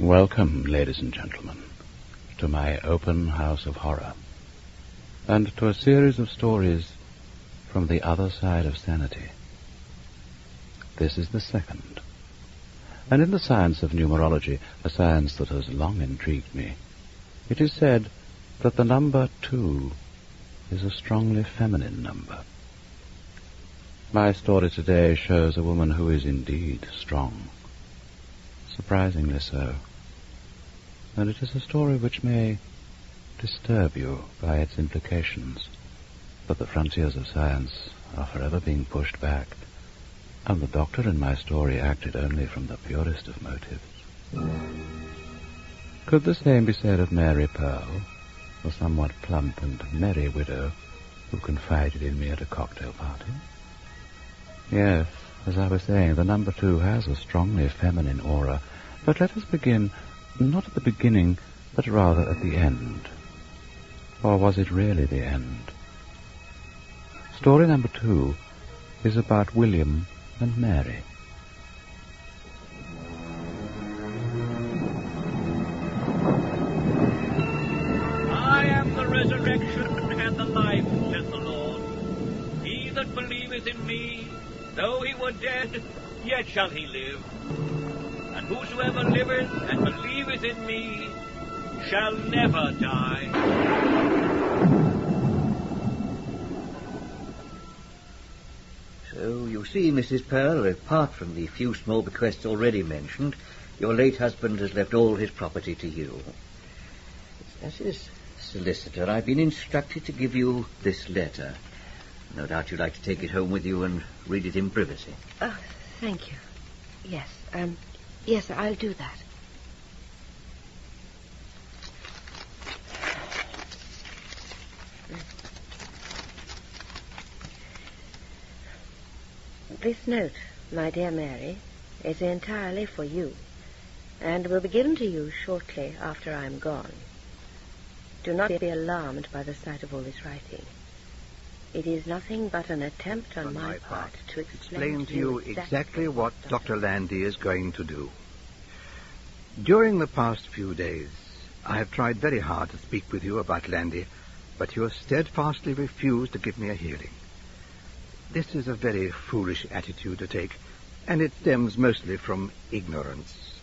Welcome, ladies and gentlemen, to my open house of horror, and to a series of stories from the other side of sanity. This is the second, and in the science of numerology, a science that has long intrigued me, it is said that the number 2 is a strongly feminine number. My story today shows a woman who is indeed strong, surprisingly so, and it is a story which may disturb you by its implications, but the frontiers of science are forever being pushed back, and the doctor in my story acted only from the purest of motives. Could the same be said of Mary Pearl, the somewhat plump and merry widow who confided in me at a cocktail party? Yes, as I was saying, the number 2 has a strongly feminine aura, but let us begin not at the beginning, but rather at the end. Or was it really the end? Story number 2 is about William and Mary. I am the resurrection and the life, says the Lord. He that believeth in me, though he were dead, yet shall he live. And whosoever liveth and believeth in me shall never die. So, you see, Mrs. Pearl, apart from the few small bequests already mentioned, your late husband has left all his property to you. As his solicitor, I've been instructed to give you this letter. No doubt you'd like to take it home with you and read it in privacy. Oh, thank you. Yes, I'll do that. This note, my dear Mary, is entirely for you, and will be given to you shortly after I'm gone. Do not be alarmed by the sight of all this writing. It is nothing but an attempt on my part to explain to you exactly what Dr. Landy is going to do. During the past few days, I have tried very hard to speak with you about Landy, but you have steadfastly refused to give me a hearing. This is a very foolish attitude to take, and it stems mostly from ignorance.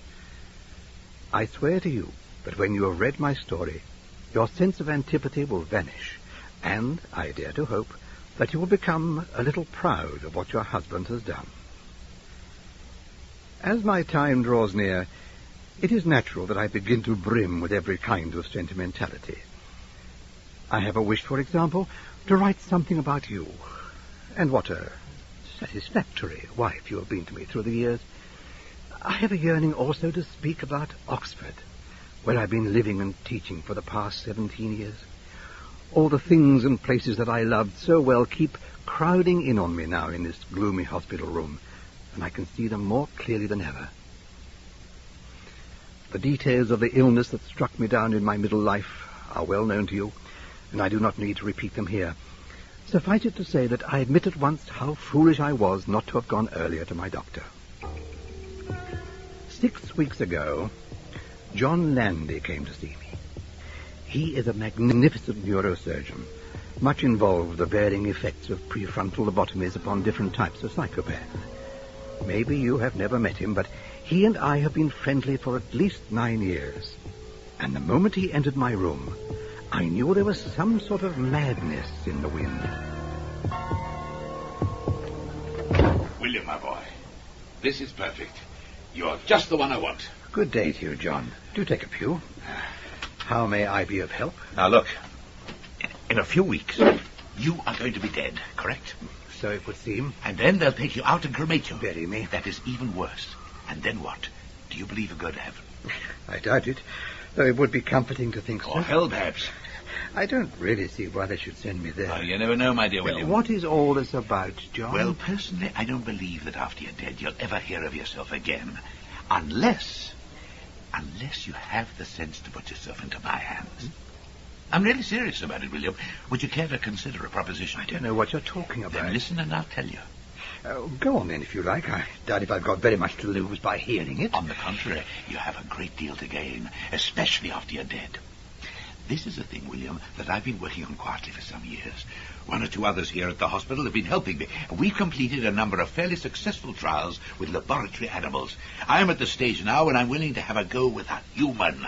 I swear to you that when you have read my story, your sense of antipathy will vanish, and I dare to hope that you will become a little proud of what your husband has done. As my time draws near, it is natural that I begin to brim with every kind of sentimentality. I have a wish, for example, to write something about you, and what a satisfactory wife you have been to me through the years. I have a yearning also to speak about Oxford, where I've been living and teaching for the past 17 years. All the things and places that I loved so well keep crowding in on me now in this gloomy hospital room, and I can see them more clearly than ever. The details of the illness that struck me down in my middle life are well known to you, and I do not need to repeat them here. Suffice it to say that I admit at once how foolish I was not to have gone earlier to my doctor. 6 weeks ago, John Landy came to see me. He is a magnificent neurosurgeon, much involved with the varying effects of prefrontal lobotomies upon different types of psychopaths. Maybe you have never met him, but he and I have been friendly for at least 9 years. And the moment he entered my room, I knew there was some sort of madness in the wind. William, my boy, this is perfect. You're just the one I want. Good day to you, John. Do take a few. How may I be of help? Now, look. In a few weeks, you are going to be dead, correct? So it would seem. And then they'll take you out and cremate you. Bury me. That is even worse. And then what? Do you believe you'll go to heaven? I doubt it, though it would be comforting to think so. Or hell, perhaps. I don't really see why they should send me there. Oh, you never know, my dear William. What is all this about, John? Well, personally, I don't believe that after you're dead you'll ever hear of yourself again. Unless you have the sense to put yourself into my hands. I'm really serious about it, William. Would you care to consider a proposition? I don't know what you're talking about. Then listen and I'll tell you. Go on, then, if you like. I doubt if I've got very much to lose by hearing it. On the contrary, you have a great deal to gain, especially after you're dead. This is a thing, William, that I've been working on quietly for some years. One or two others here at the hospital have been helping me. We've completed a number of fairly successful trials with laboratory animals. I'm at the stage now when I'm willing to have a go with a human.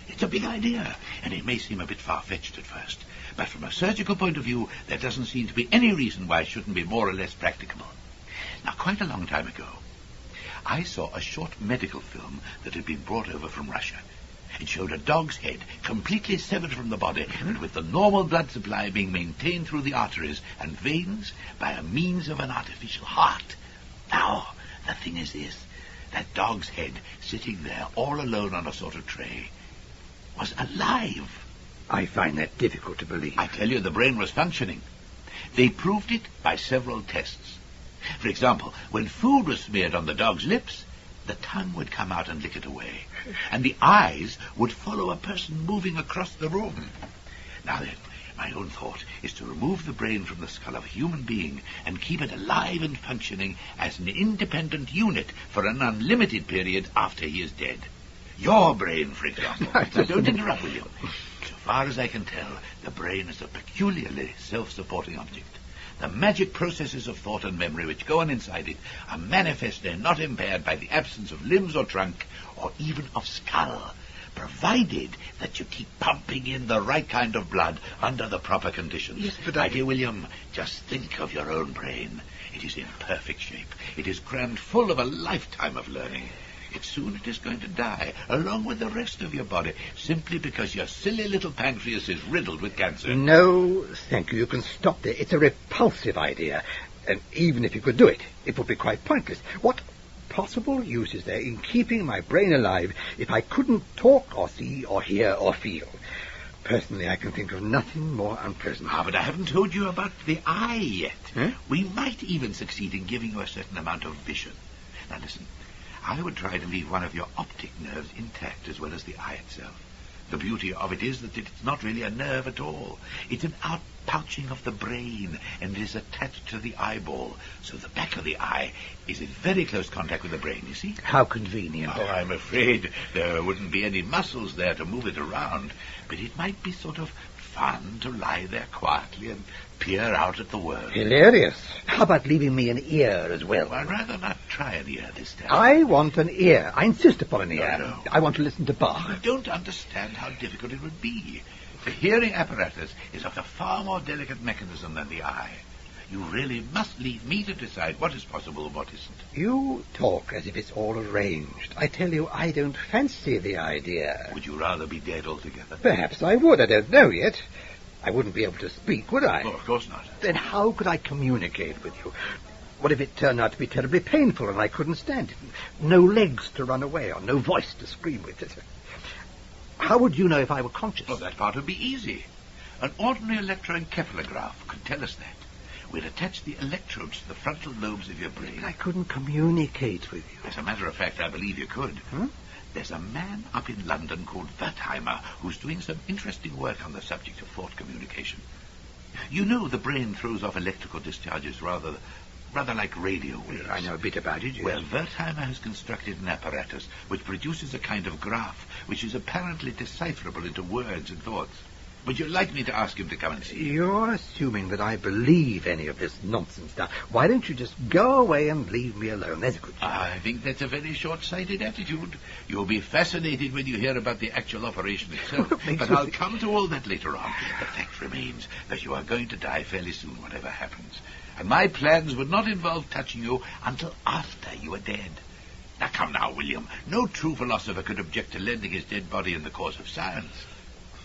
It's a big idea, and it may seem a bit far-fetched at first. But from a surgical point of view, there doesn't seem to be any reason why it shouldn't be more or less practicable. Now, quite a long time ago, I saw a short medical film that had been brought over from Russia. It showed a dog's head completely severed from the body, and with the normal blood supply being maintained through the arteries and veins by a means of an artificial heart. Now, the thing is this. That dog's head, sitting there all alone on a sort of tray, was alive. I find that difficult to believe. I tell you, the brain was functioning. They proved it by several tests. For example, when food was smeared on the dog's lips, the tongue would come out and lick it away, and the eyes would follow a person moving across the room. Now then, my own thought is to remove the brain from the skull of a human being and keep it alive and functioning as an independent unit for an unlimited period after he is dead. Your brain, for example. Now, don't interrupt, William. So far as I can tell, the brain is a peculiarly self-supporting object. The magic processes of thought and memory which go on inside it are manifestly not impaired by the absence of limbs or trunk, or even of skull, provided that you keep pumping in the right kind of blood under the proper conditions. Yes, but my dear William, just think of your own brain. It is in perfect shape. It is crammed full of a lifetime of learning. Yet soon it is going to die, along with the rest of your body, simply because your silly little pancreas is riddled with cancer. No, thank you. You can stop there. It's a repulsive idea. And even if you could do it, it would be quite pointless. What possible use is there in keeping my brain alive if I couldn't talk or see or hear or feel? Personally, I can think of nothing more unpleasant. But I haven't told you about the eye yet. Huh? We might even succeed in giving you a certain amount of vision. Now listen. I would try to leave one of your optic nerves intact as well as the eye itself. The beauty of it is that it's not really a nerve at all. It's an outpouching of the brain, and it is attached to the eyeball, so the back of the eye is in very close contact with the brain, you see? How convenient. Oh, I'm afraid there wouldn't be any muscles there to move it around, but it might be sort of fun to lie there quietly and peer out at the world. Hilarious. How about leaving me an ear as well? I'd rather not try an ear this time. I want an ear. I insist upon an ear. No. I want to listen to Bach. I don't understand how difficult it would be. The hearing apparatus is of a far more delicate mechanism than the eye. You really must leave me to decide what is possible and what isn't. You talk as if it's all arranged. I tell you, I don't fancy the idea. Would you rather be dead altogether? Perhaps I would. I don't know yet. I wouldn't be able to speak, would I? Oh, of course not. Then how could I communicate with you? What if it turned out to be terribly painful and I couldn't stand it? No legs to run away on, no voice to scream with. How would you know if I were conscious? Well, that part would be easy. An ordinary electroencephalograph could tell us that. We'd attach the electrodes to the frontal lobes of your brain. I couldn't communicate with you. As a matter of fact, I believe you could. Huh? There's a man up in London called Wertheimer who's doing some interesting work on the subject of thought communication. You know the brain throws off electrical discharges rather like radio waves. I know a bit about it, yes. Well, Wertheimer has constructed an apparatus which produces a kind of graph which is apparently decipherable into words and thoughts. Would you like me to ask him to come and see you? You're assuming that I believe any of this nonsense stuff. Why don't you just go away and leave me alone? There's a good chap. I think that's a very short-sighted attitude. You'll be fascinated when you hear about the actual operation itself. But I'll come to all that later on. The fact remains that you are going to die fairly soon, whatever happens. And my plans would not involve touching you until after you are dead. Now, come now, William. No true philosopher could object to lending his dead body in the cause of science.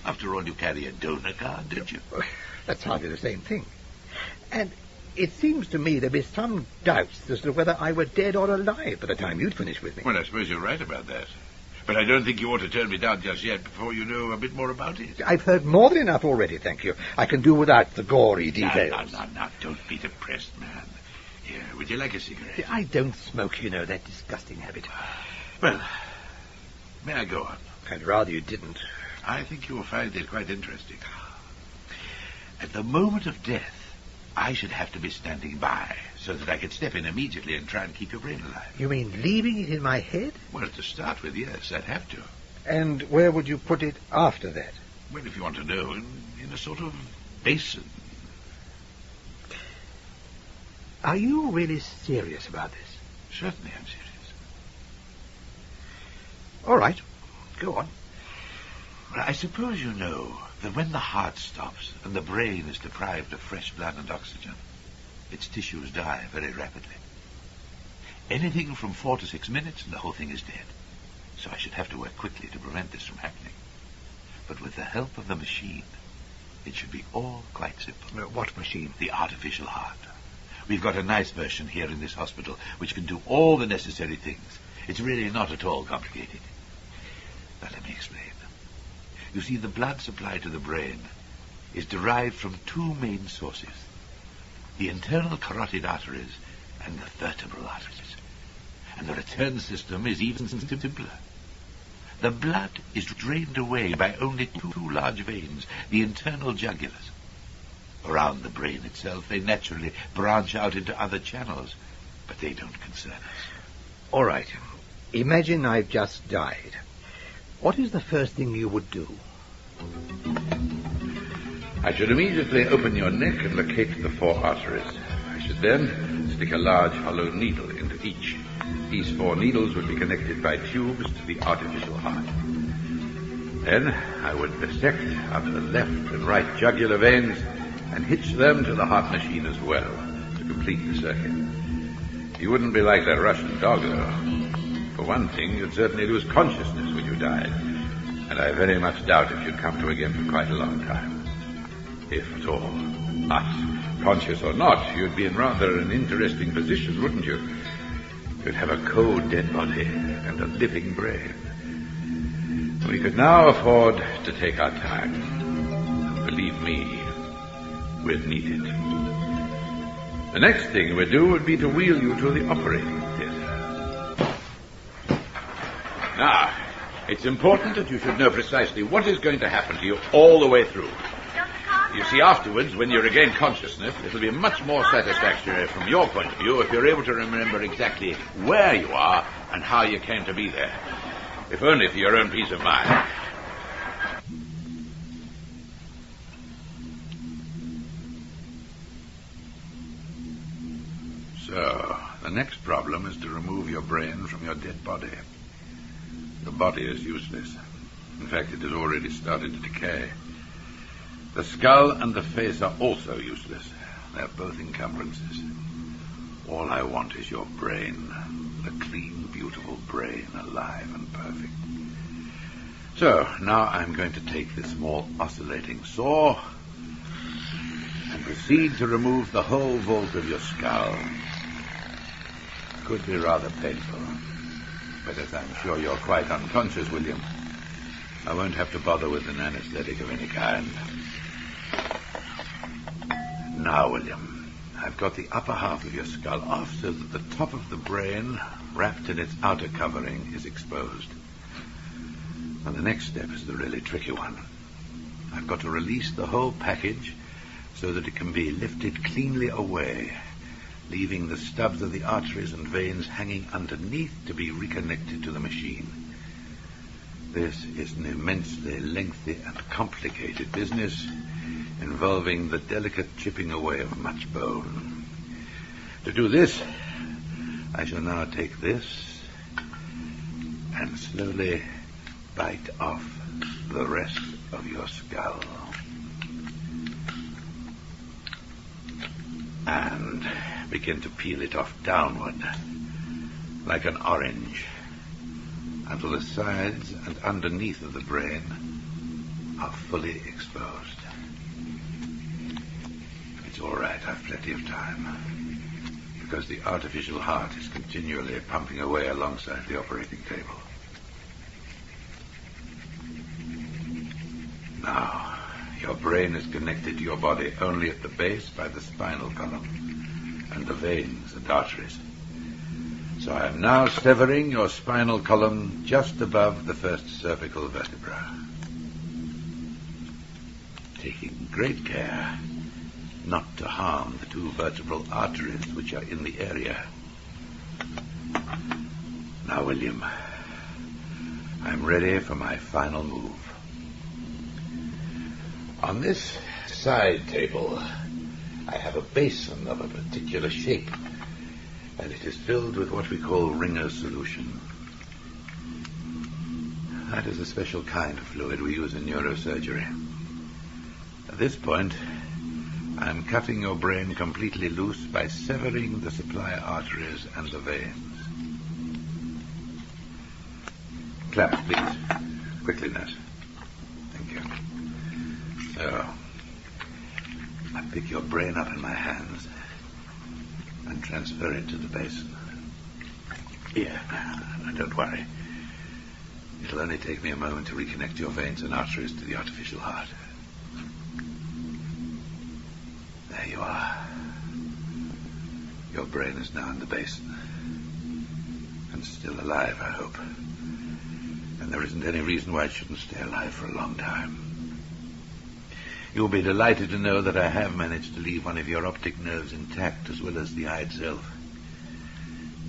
After all, you carry a donor card, don't you? That's hardly the same thing. And it seems to me there'd be some doubts as to whether I were dead or alive by the time you'd finished with me. Well, I suppose you're right about that. But I don't think you ought to turn me down just yet before you know a bit more about it. I've heard more than enough already, thank you. I can do without the gory details. No, don't be depressed, man. Here, would you like a cigarette? I don't smoke, you know, that disgusting habit. Well, may I go on? I'd rather you didn't. I think you will find it quite interesting. At the moment of death, I should have to be standing by so that I could step in immediately and try and keep your brain alive. You mean leaving it in my head? Well, to start with, yes, I'd have to. And where would you put it after that? Well, if you want to know, in a sort of basin. Are you really serious about this? Certainly I'm serious. All right, go on. Well, I suppose you know that when the heart stops and the brain is deprived of fresh blood and oxygen, its tissues die very rapidly. Anything from 4 to 6 minutes and the whole thing is dead. So I should have to work quickly to prevent this from happening. But with the help of the machine, it should be all quite simple. What machine? The artificial heart. We've got a nice version here in this hospital which can do all the necessary things. It's really not at all complicated. Now let me explain. You see, the blood supply to the brain is derived from 2 main sources. The internal carotid arteries and the vertebral arteries. And the return system is even simpler. The blood is drained away by only 2 large veins, the internal jugulars. Around the brain itself, they naturally branch out into other channels, but they don't concern us. All right. Imagine I've just died. What is the first thing you would do? I should immediately open your neck and locate the 4 arteries. I should then stick a large hollow needle into each. These 4 needles would be connected by tubes to the artificial heart. Then I would dissect out the left and right jugular veins and hitch them to the heart machine as well to complete the circuit. You wouldn't be like that Russian dog, though. For one thing, you'd certainly lose consciousness when you died, and I very much doubt if you'd come to again for quite a long time. If at all. But, conscious or not, you'd be in rather an interesting position, wouldn't you? You'd have a cold dead body and a living brain. We could now afford to take our time. And believe me, we'll need it. The next thing we'd do would be to wheel you to the operating theater. Now, it's important that you should know precisely what is going to happen to you all the way through. You see, afterwards, when you regain consciousness, it'll be much more satisfactory from your point of view if you're able to remember exactly where you are and how you came to be there. If only for your own peace of mind. So, the next problem is to remove your brain from your dead body. The body is useless. In fact, it has already started to decay. The skull and the face are also useless. They're both encumbrances. All I want is your brain. A clean, beautiful brain, alive and perfect. So, now I'm going to take this small oscillating saw and proceed to remove the whole vault of your skull. Could be rather painful, but as I'm sure you're quite unconscious, William, I won't have to bother with an anesthetic of any kind. Now, William, I've got the upper half of your skull off so that the top of the brain, wrapped in its outer covering, is exposed. And the next step is the really tricky one. I've got to release the whole package so that it can be lifted cleanly away, leaving the stubs of the arteries and veins hanging underneath to be reconnected to the machine. This is an immensely lengthy and complicated business involving the delicate chipping away of much bone. To do this, I shall now take this and slowly bite off the rest of your skull. And begin to peel it off downward, like an orange, until the sides and underneath of the brain are fully exposed. It's all right, I've plenty of time, because the artificial heart is continually pumping away alongside the operating table. Now, your brain is connected to your body only at the base by the spinal column and the veins and arteries. So I am now severing your spinal column just above the first cervical vertebra. Taking great care not to harm the two vertebral arteries which are in the area. Now, William, I'm ready for my final move. On this side table, I have a basin of a particular shape, and it is filled with what we call Ringer's solution. That is a special kind of fluid we use in neurosurgery. At this point, I'm cutting your brain completely loose by severing the supply arteries and the veins. Clamp, please. Quickly, nurse. Thank you. So, I pick your brain up in my hands and transfer it to the basin. Here, now, don't worry. It'll only take me a moment to reconnect your veins and arteries to the artificial heart. There you are. Your brain is now in the basin. And still alive, I hope. And there isn't any reason why it shouldn't stay alive for a long time. You'll be delighted to know that I have managed to leave one of your optic nerves intact as well as the eye itself.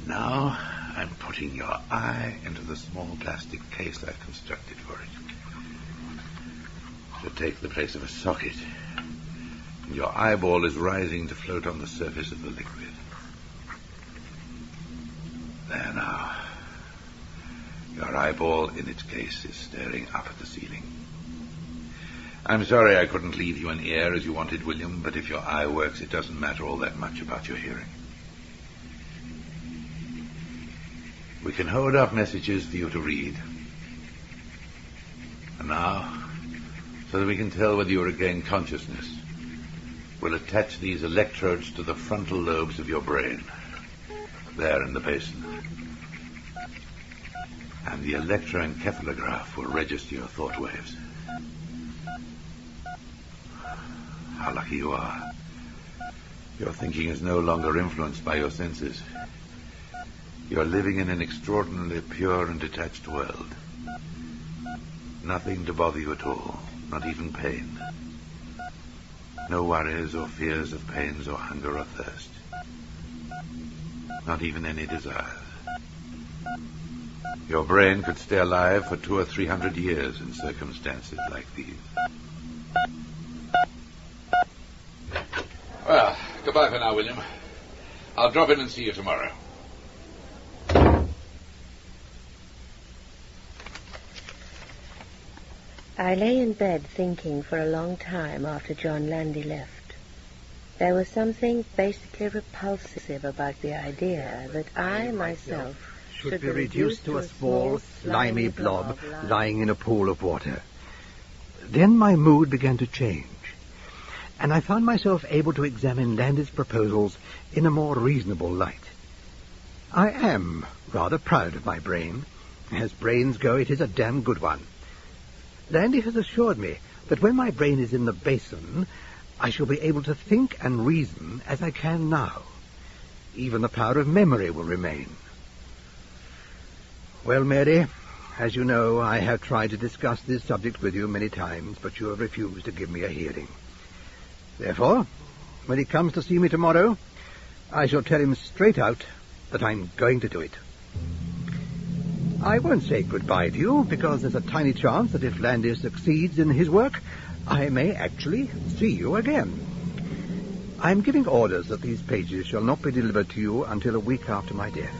Now I'm putting your eye into the small plastic case I've constructed for it. It'll take the place of a socket, and your eyeball is rising to float on the surface of the liquid. There now. Your eyeball in its case is staring up at the ceiling. I'm sorry I couldn't leave you an ear as you wanted, William, but if your eye works, it doesn't matter all that much about your hearing. We can hold up messages for you to read. And now, so that we can tell whether you regain consciousness, we'll attach these electrodes to the frontal lobes of your brain, there in the basin. And the electroencephalograph will register your thought waves. How lucky you are. Your thinking is no longer influenced by your senses. You're living in an extraordinarily pure and detached world. Nothing to bother you at all, not even pain. No worries or fears of pains or hunger or thirst. Not even any desires. Your brain could stay alive for 200 or 300 years in circumstances like these. Well, goodbye for now, William. I'll drop in and see you tomorrow. I lay in bed thinking for a long time after John Landy left. There was something basically repulsive about the idea that I myself should be reduced to a small, slimy blob lying in a pool of water. Then my mood began to change, and I found myself able to examine Landy's proposals in a more reasonable light. I am rather proud of my brain. As brains go, it is a damn good one. Landy has assured me that when my brain is in the basin, I shall be able to think and reason as I can now. Even the power of memory will remain. Well, Mary, as you know, I have tried to discuss this subject with you many times, but you have refused to give me a hearing. Therefore, when he comes to see me tomorrow, I shall tell him straight out that I'm going to do it. I won't say goodbye to you, because there's a tiny chance that if Landy succeeds in his work, I may actually see you again. I'm giving orders that these pages shall not be delivered to you until a week after my death.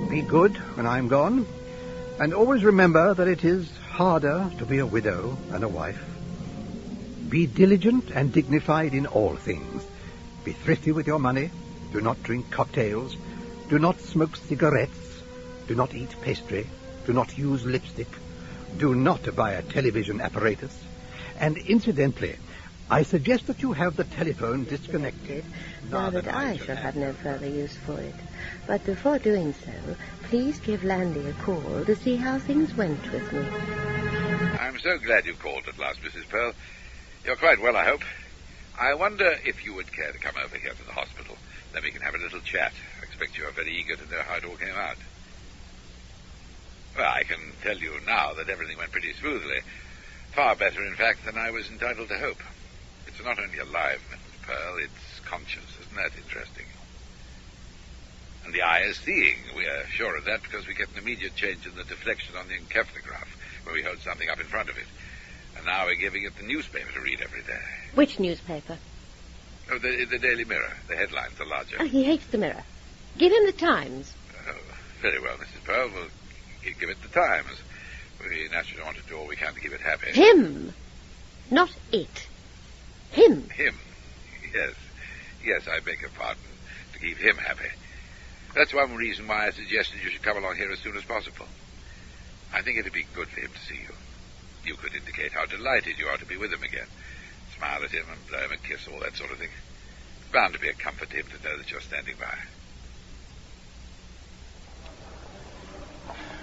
Be good when I'm gone, and always remember that it is harder to be a widow than a wife. Be diligent and dignified in all things. Be thrifty with your money. Do not drink cocktails. Do not smoke cigarettes. Do not eat pastry. Do not use lipstick. Do not buy a television apparatus. And incidentally, I suggest that you have the telephone disconnected. Now that I shall have no further use for it. But before doing so, please give Landy a call to see how things went with me. I'm so glad you called at last, Mrs. Pearl. You're quite well, I hope. I wonder if you would care to come over here to the hospital. Then we can have a little chat. I expect you are very eager to know how it all came out. Well, I can tell you now that everything went pretty smoothly. Far better, in fact, than I was entitled to hope. It's It's not only alive, Mrs. Pearl, it's conscious. Isn't that interesting? And the eye is seeing. We are sure of that because we get an immediate change in the deflection on the encephalograph when we hold something up in front of it. And now we're giving it the newspaper to read every day. Which newspaper? Oh, the Daily Mirror. The headlines are larger. Oh, he hates the Mirror. Give him the Times. Oh, very well, Mrs. Pearl. We'll give it the Times. We naturally want to do all we can to keep it happy. Him. Not it. Him. Him. Yes. Yes, I beg your pardon. To keep him happy. That's one reason why I suggested you should come along here as soon as possible. I think it'd be good for him to see you. You could indicate how delighted you are to be with him again. Smile at him and blow him a kiss, all that sort of thing. It's bound to be a comfort to him to know that you're standing by.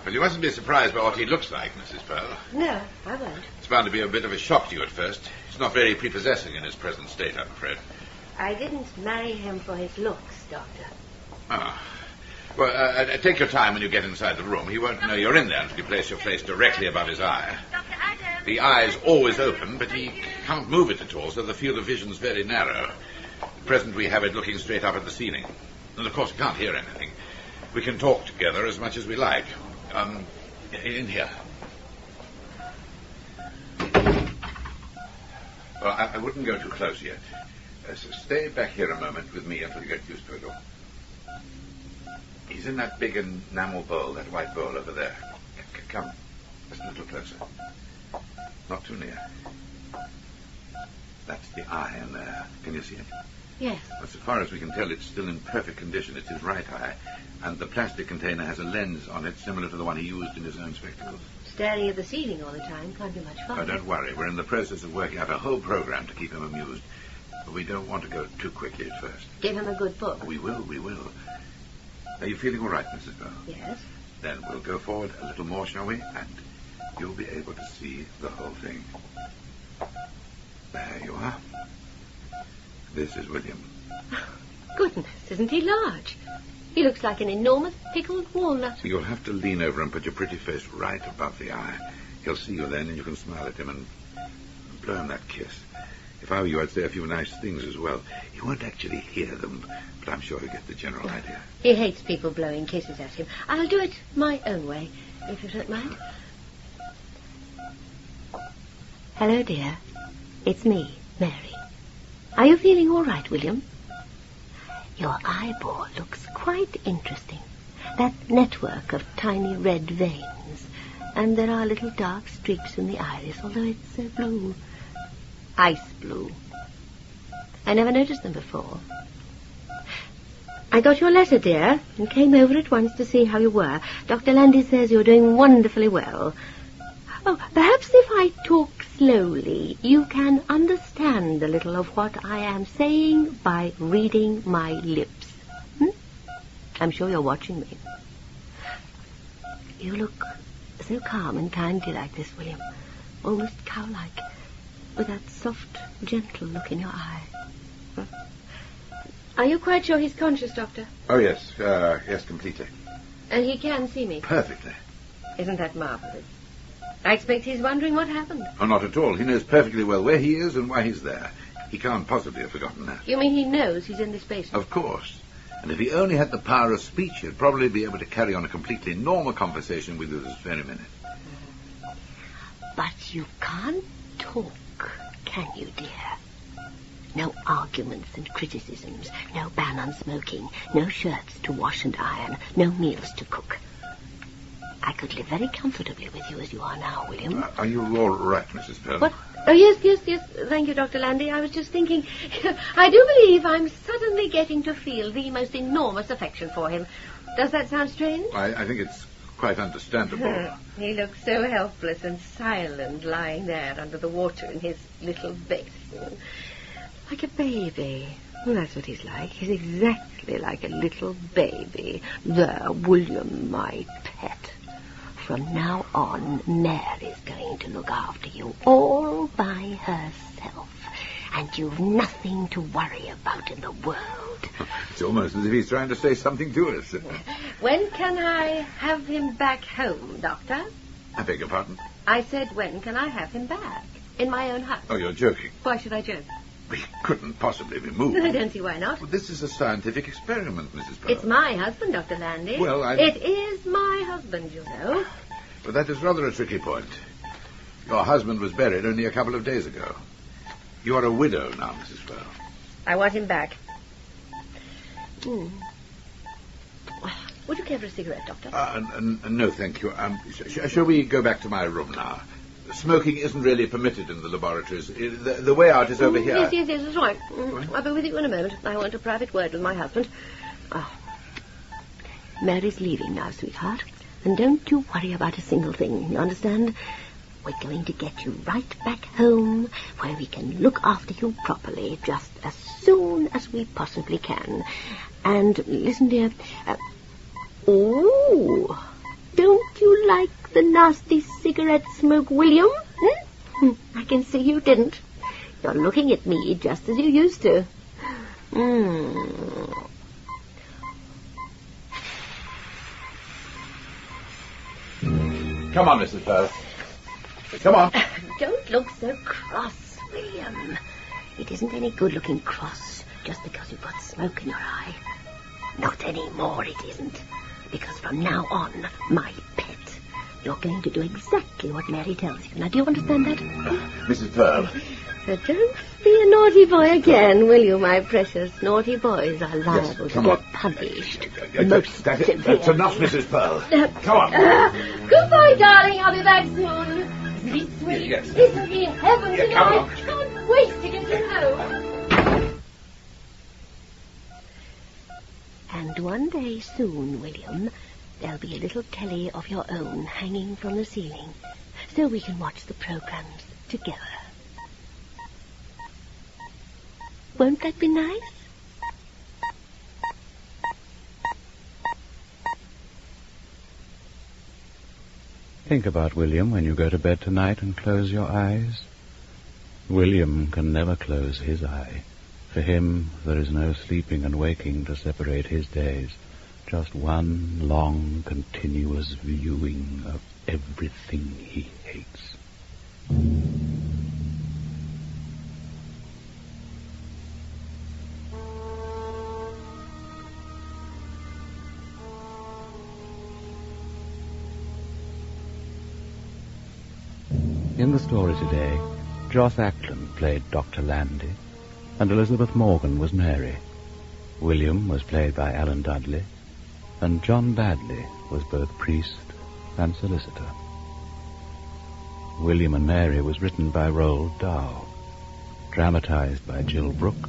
Well, you mustn't be surprised by what he looks like, Mrs. Pearl. No, I won't. It's bound to be a bit of a shock to you at first. He's not very prepossessing in his present state, I'm afraid. I didn't marry him for his looks, Doctor. Ah. Well, take your time when you get inside the room. He won't know you're in there until you place your face directly above his eye. Dr. Adams. The eye is always open, but he can't move it at all, so the field of vision's very narrow. At present, we have it looking straight up at the ceiling. And, of course, we can't hear anything. We can talk together as much as we like. In here. Well, I wouldn't go too close yet. So stay back here a moment with me until you get used to it all. He's in that big enamel bowl, that white bowl over there. Come, just a little closer. Not too near. That's the eye in there. Can you see it? Yes. As far as we can tell, it's still in perfect condition. It's his right eye. And the plastic container has a lens on it similar to the one he used in his own spectacles. Staring at the ceiling all the time can't be much fun. Oh, don't worry. We're in the process of working out a whole program to keep him amused. But we don't want to go too quickly at first. Give him a good book. We will. Are you feeling all right, Mrs. Bell? Yes. Then we'll go forward a little more, shall we? And you'll be able to see the whole thing. There you are. This is William. Goodness, isn't he large? He looks like an enormous pickled walnut. You'll have to lean over and put your pretty face right above the eye. He'll see you then, and you can smile at him and blow him that kiss. If I were you, I'd say a few nice things as well. He won't actually hear them, but I'm sure he'll get the general idea. He hates people blowing kisses at him. I'll do it my own way, if you don't mind. Hello, dear. It's me, Mary. Are you feeling all right, William? Your eyeball looks quite interesting. That network of tiny red veins. And there are little dark streaks in the iris, although it's blue. Ice blue. I never noticed them before. I got your letter, dear, and came over at once to see how you were. Dr. Landy says you're doing wonderfully well. Oh, perhaps if I talk slowly, you can understand a little of what I am saying by reading my lips. I'm sure you're watching me. You look so calm and kindly like this, William. Almost cow-like, with that soft, gentle look in your eye. Are you quite sure he's conscious, Doctor? Oh, yes. Yes, completely. And he can see me? Perfectly. Isn't that marvelous? I expect he's wondering what happened. Oh, not at all. He knows perfectly well where he is and why he's there. He can't possibly have forgotten that. You mean he knows he's in this basement? Of course. And if he only had the power of speech, he'd probably be able to carry on a completely normal conversation with you this very minute. But you can't talk, can you, dear? No arguments and criticisms, no ban on smoking, no shirts to wash and iron, no meals to cook. I could live very comfortably with you as you are now, William. Are you all right, Mrs. Pearl? What? Oh, yes. Thank you, Dr. Landy. I was just thinking, I do believe I'm suddenly getting to feel the most enormous affection for him. Does that sound strange? I think it's quite understandable. He looks so helpless and silent lying there under the water in his little basin. Like a baby. Well, that's what he's like. He's exactly like a little baby. There, William, my pet. From now on, Mary's going to look after you all by herself. And you've nothing to worry about in the world. It's almost as if he's trying to say something to us. When can I have him back home, Doctor? I beg your pardon? I said, when can I have him back? In my own house. Oh, you're joking. Why should I joke? We couldn't possibly be moved. I don't see why not. Well, this is a scientific experiment, Mrs. Pearl. It's my husband, Dr. Landy. Well, It is my husband, you know. But that is rather a tricky point. Your husband was buried only a couple of days ago. You are a widow now, Mrs. Pearl. I want him back. Would you care for a cigarette, Doctor? No, thank you. Shall we go back to my room now? Smoking isn't really permitted in the laboratories. The way out is over here. Yes, that's right. I'll be with you in a moment. I want a private word with my husband. Mary's leaving now, sweetheart. And don't you worry about a single thing, you understand? We're going to get you right back home, where we can look after you properly, just as soon as we possibly can. And, listen, dear... don't you like the nasty cigarette smoke, William? I can see you didn't. You're looking at me just as you used to. Come on, Mrs. Pearl. Come on. Don't look so cross, William. It isn't any good looking cross just because you've got smoke in your eye. Not anymore, it isn't. Because from now on, my pet, you're going to do exactly what Mary tells you. Now, do you understand that? Mrs. Pearl. Don't be a naughty boy again, will you, my precious? Naughty boys are liable to get punished. That's enough, Mrs. Pearl. Come on. Goodbye, darling. I'll be back soon. Isn't it sweet? Yes. Isn't it heaven Yeah, tonight? come Can't wait to get you home. And one day soon, William, there'll be a little telly of your own hanging from the ceiling, so we can watch the programs together. Won't that be nice? Think about William when you go to bed tonight and close your eyes. William can never close his eye. For him, there is no sleeping and waking to separate his days. Just one long, continuous viewing of everything he hates. In the story today, Joss Ackland played Dr. Landy, and Elizabeth Morgan was Mary. William was played by Alan Dudley, and John Badley was both priest and solicitor. William and Mary was written by Roald Dahl, dramatized by Jill Brooke,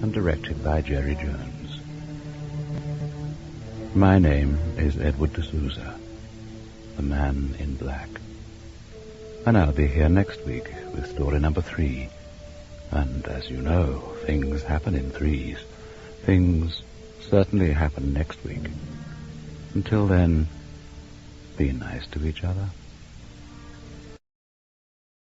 and directed by Jerry Jones. My name is Edward De Souza, the Man in Black. And I'll be here next week with story number 3. And as you know, things happen in threes. Things certainly happen next week. Until then, be nice to each other.